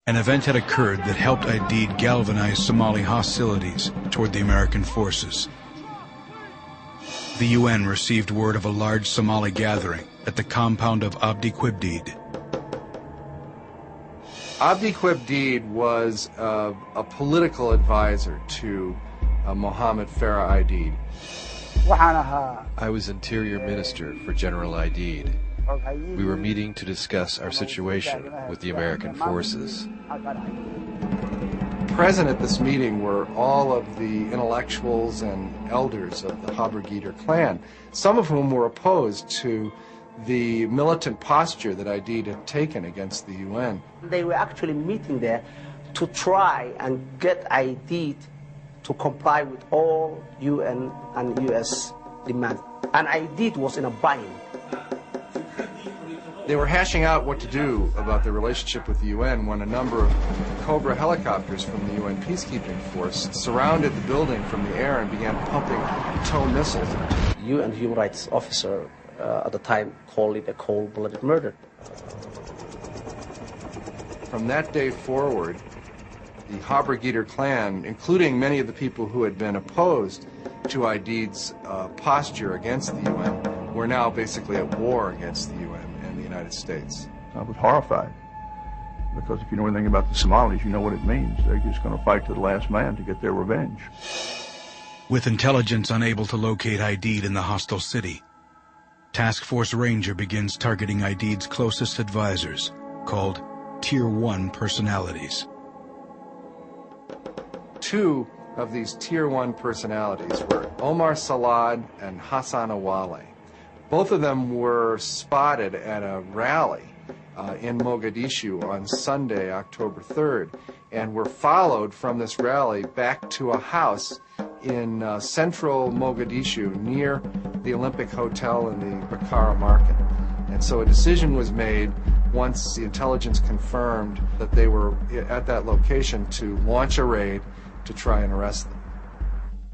An event had occurred that helped Aidid galvanize Somali hostilities toward the American forces. The UN received word of a large Somali gathering at the compound of Abdi Quibdid. Abdi Quibdid was a political advisor to Mohammed Farah Aidid. I was Interior Minister for General Aidid. We were meeting to discuss our situation with the American forces. Present at this meeting were all of the intellectuals and elders of the Haber-Gider clan, some of whom were opposed to the militant posture that Aidid had taken against the UN. They were actually meeting there to try and get Aidid to comply with all UN and US demands. And Aidid was in a bind. They were hashing out what to do about their relationship with the UN when a number of Cobra helicopters from the UN peacekeeping force surrounded the building from the air and began pumping tow missiles. UN human rights officer at the time called it a cold-blooded murder. From that day forward, the Haber-Gider clan, including many of the people who had been opposed to Aidid's posture against the UN, were now basically at war against the UN and the United States. I was horrified, because if you know anything about the Somalis, you know what it means. They're just going to fight to the last man to get their revenge. With intelligence unable to locate Aidid in the hostile city, Task Force Ranger begins targeting Aidid's closest advisors, called Tier 1 personalities. Two of these Tier 1 personalities were Omar Salad and Hassan Awale. Both of them were spotted at a rally in Mogadishu on Sunday, October 3rd, and were followed from this rally back to a house in central Mogadishu near the Olympic Hotel in the Bakara Market. And so a decision was made once the intelligence confirmed that they were at that location to launch a raid to try and arrest them.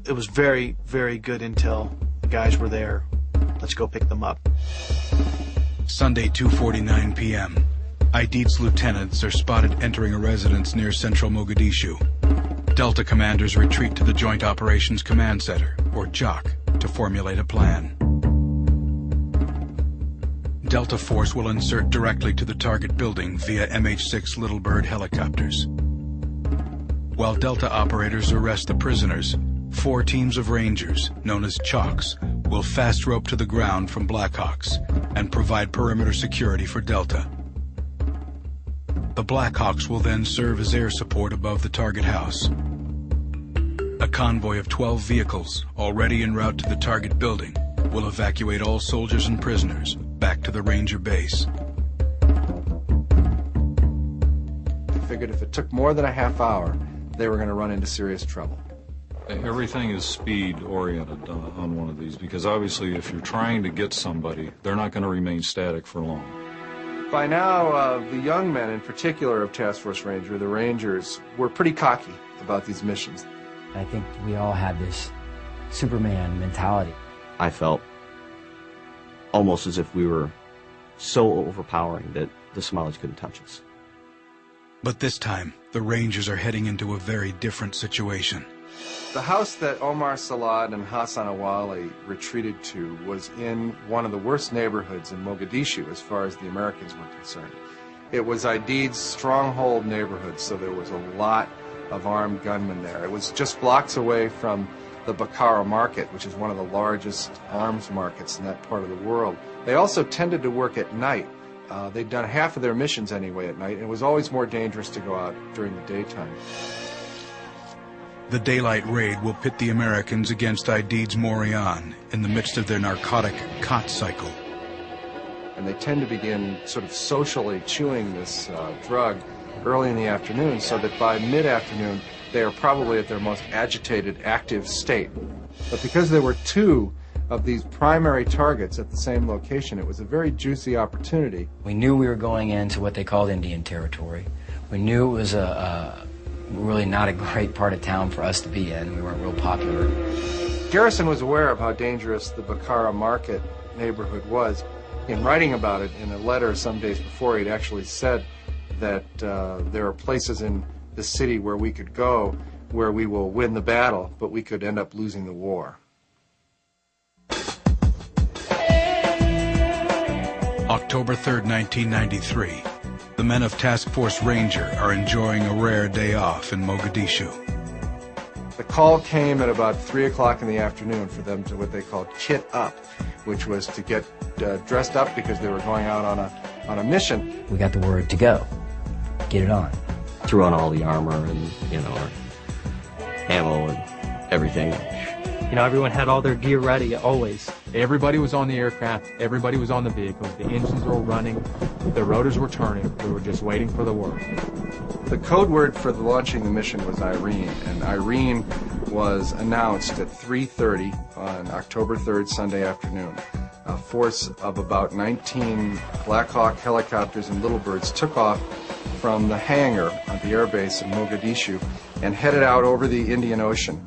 It was very, very good intel. The guys were there. Let's go pick them up. Sunday, 2:49 p.m. Aidid's lieutenants are spotted entering a residence near central Mogadishu. Delta commanders retreat to the Joint Operations Command Center, or JOC, to formulate a plan. Delta Force will insert directly to the target building via MH-6 Little Bird helicopters. While Delta operators arrest the prisoners, 4 teams of Rangers, known as Chalks, will fast rope to the ground from Blackhawks and provide perimeter security for Delta. The Blackhawks will then serve as air support above the target house. A convoy of 12 vehicles, already en route to the target building, will evacuate all soldiers and prisoners back to the Ranger base. They figured if it took more than a half hour, they were going to run into serious trouble. Everything is speed-oriented on one of these, because obviously if you're trying to get somebody, they're not going to remain static for long. By now, the young men in particular of Task Force Ranger, the Rangers, were pretty cocky about these missions. I think we all had this Superman mentality. I felt almost as if we were so overpowering that the Somalis couldn't touch us. But this time, the Rangers are heading into a very different situation. The house that Omar Salad and Hassan Awale retreated to was in one of the worst neighborhoods in Mogadishu as far as the Americans were concerned. It was Aidid's stronghold neighborhood, so there was a lot of armed gunmen there. It was just blocks away from the Bakara Market, which is one of the largest arms markets in that part of the world. They also tended to work at night. They'd done half of their missions anyway at night, and it was always more dangerous to go out during the daytime. The daylight raid will pit the Americans against Aidid's Morion in the midst of their narcotic cot cycle. And they tend to begin sort of socially chewing this drug early in the afternoon, so that by mid-afternoon they are probably at their most agitated, active state. But because there were 2 of these primary targets at the same location, it was a very juicy opportunity. We knew we were going into what they called Indian territory. We knew it was really not a great part of town for us to be in. We weren't real popular. Garrison was aware of how dangerous the Bakara Market neighborhood was. In writing about it in a letter some days before, he'd actually said that there are places in the city where we could go where we will win the battle, but we could end up losing the war. October 3rd, 1993. The men of Task Force Ranger are enjoying a rare day off in Mogadishu. The call came at about 3 o'clock in the afternoon for them to what they called kit up, which was to get dressed up because they were going out on a mission. We got the word to go. Get it on. Threw on all the armor and, our ammo and everything. Everyone had all their gear ready, always. Everybody was on the aircraft. Everybody was on the vehicles. The engines were running. The rotors were turning. We were just waiting for the word. The code word for launching the mission was Irene, and Irene was announced at 3:30 on October 3rd, Sunday afternoon. A force of about 19 Black Hawk helicopters and Little Birds took off from the hangar at the airbase in Mogadishu and headed out over the Indian Ocean.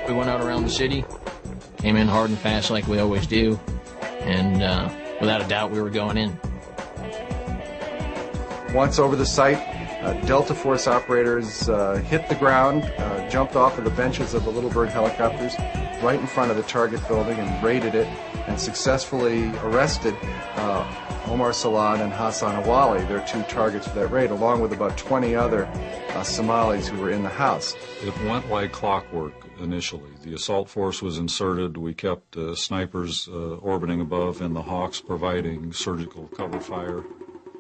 We went out around the city, came in hard and fast like we always do, and without a doubt we were going in. Once over the site, Delta Force operators hit the ground, jumped off of the benches of the Little Bird helicopters right in front of the target building and raided it and successfully arrested Omar Salad and Hassan Awali, their two targets for that raid, along with about 20 other Somalis who were in the house. It went like clockwork initially. The assault force was inserted. We kept snipers orbiting above and the Hawks providing surgical cover fire.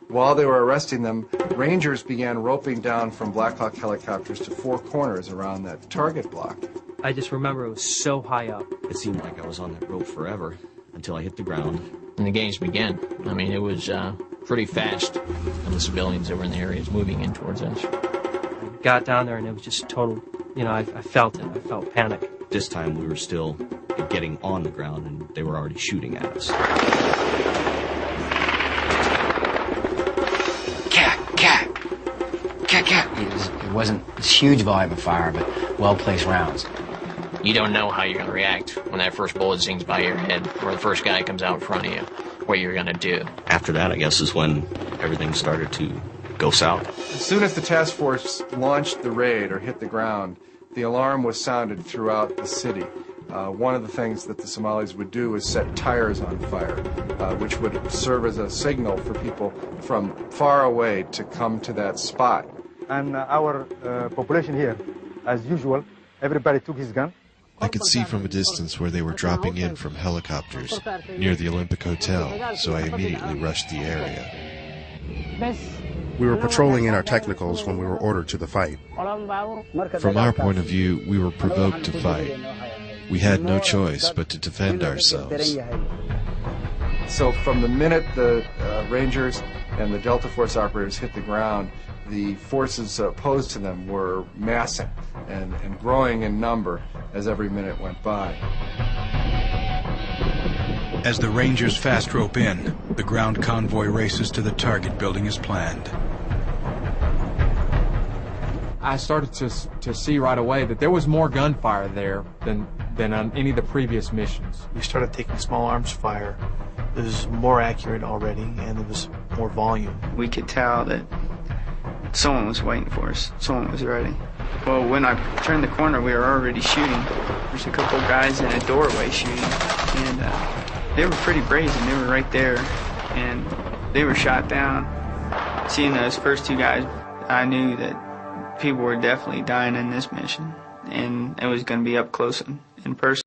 While they were arresting them, Rangers began roping down from Black Hawk helicopters to four corners around that target block. I just remember it was so high up. It seemed like I was on that rope forever until I hit the ground. And the games began. I mean, it was pretty fast. And the civilians that were in the areas moving in towards us. I got down there and it was just total, I felt it. I felt panic. This time we were still getting on the ground and they were already shooting at us. It wasn't this huge volume of fire, but well-placed rounds. You don't know how you're going to react when that first bullet zings by your head or the first guy comes out in front of you, what you're going to do. After that, I guess, is when everything started to go south. As soon as the task force launched the raid or hit the ground, the alarm was sounded throughout the city. One of the things that the Somalis would do is set tires on fire, which would serve as a signal for people from far away to come to that spot. And our population here, as usual, everybody took his gun. I could see from a distance where they were dropping in from helicopters near the Olympic Hotel, so I immediately rushed the area. We were patrolling in our technicals when we were ordered to the fight. From our point of view, we were provoked to fight. We had no choice but to defend ourselves. So from the minute the Rangers and the Delta Force operators hit the ground, the forces opposed to them were massing and growing in number as every minute went by. As the Rangers fast rope in, the ground convoy races to the target building as planned. I started to see right away that there was more gunfire there than on any of the previous missions. We started taking small arms fire. It was more accurate already, and there was more volume. We could tell that someone was waiting for us. Someone was ready. Well, when I turned the corner, we were already shooting. There's a couple guys in a doorway shooting, and they were pretty brazen. They were right there, and they were shot down. Seeing those first two guys, I knew that people were definitely dying in this mission, and it was going to be up close in person.